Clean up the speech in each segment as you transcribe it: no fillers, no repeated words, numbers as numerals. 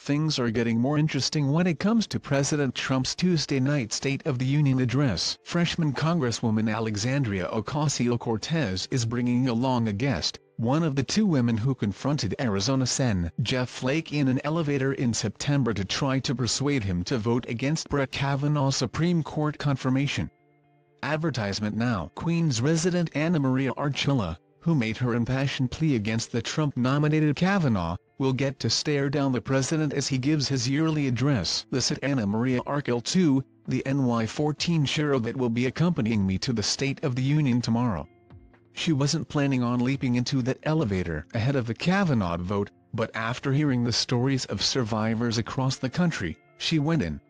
things are getting more interesting when it comes to President Trump's Tuesday night State of the Union address. Freshman Congresswoman Alexandria Ocasio-Cortez is bringing along a guest, one of the two women who confronted Arizona Sen. Jeff Flake in an elevator in September to try to persuade him to vote against Brett Kavanaugh's Supreme Court confirmation. Advertisement now. Queens resident Anna Maria Archila, who made her impassioned plea against the Trump-nominated Kavanaugh, will get to stare down the president as he gives his yearly address. This at Anna Maria Archila 2, the NY14 sheriff that will be accompanying me to the State of the Union tomorrow. She wasn't planning on leaping into that elevator ahead of the Kavanaugh vote, but after hearing the stories of survivors across the country, she went in.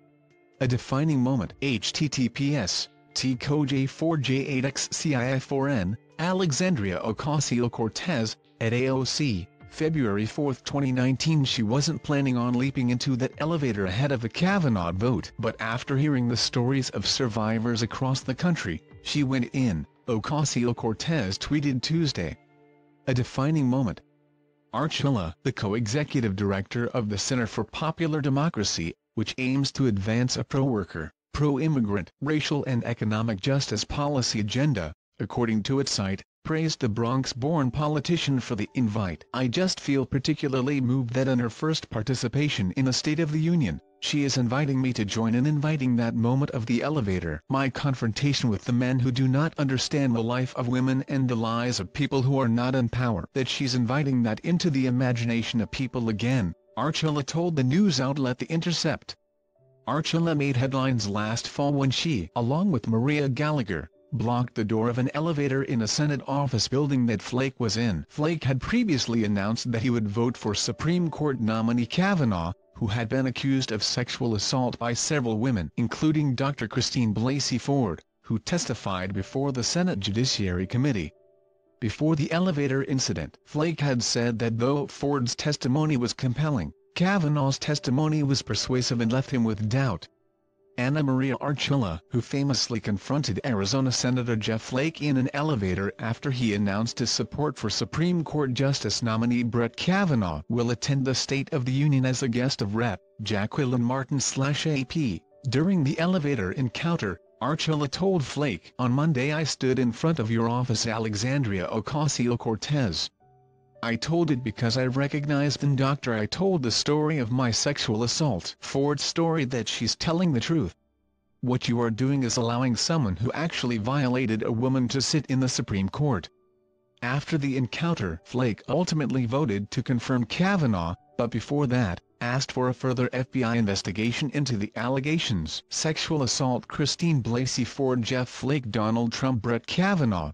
A defining moment. https T-Code-J4J8XCI4N, Alexandria Ocasio-Cortez, at AOC, February 4, 2019. She wasn't planning on leaping into that elevator ahead of the Kavanaugh vote, but after hearing the stories of survivors across the country, she went in, Ocasio-Cortez tweeted Tuesday. A defining moment. Archila, the co-executive director of the Center for Popular Democracy, which aims to advance a pro-worker, pro-immigrant, racial and economic justice policy agenda, according to its site, praised the Bronx-born politician for the invite. "I just feel particularly moved that in her first participation in the State of the Union, she is inviting me to join in inviting that moment of the elevator. My confrontation with the men who do not understand the life of women and the lives of people who are not in power. That she's inviting that into the imagination of people again," Archila told the news outlet The Intercept. Archila made headlines last fall when she, along with Maria Gallagher, blocked the door of an elevator in a Senate office building that Flake was in. Flake had previously announced that he would vote for Supreme Court nominee Kavanaugh, who had been accused of sexual assault by several women, including Dr. Christine Blasey Ford, who testified before the Senate Judiciary Committee. Before the elevator incident, Flake had said that though Ford's testimony was compelling, Kavanaugh's testimony was persuasive and left him with doubt. Anna Maria Archila, who famously confronted Arizona Senator Jeff Flake in an elevator after he announced his support for Supreme Court Justice nominee Brett Kavanaugh, will attend the State of the Union as a guest of Rep. Jacqueline Martin/AP. During the elevator encounter, Archila told Flake, "On Monday I stood in front of your office, Alexandria Ocasio-Cortez. I told it because I recognized in Doctor I told the story of my sexual assault. Ford's story that she's telling the truth. What you are doing is allowing someone who actually violated a woman to sit in the Supreme Court." After the encounter, Flake ultimately voted to confirm Kavanaugh, but before that, asked for a further FBI investigation into the allegations. Sexual assault. Christine Blasey Ford, Jeff Flake, Donald Trump, Brett Kavanaugh,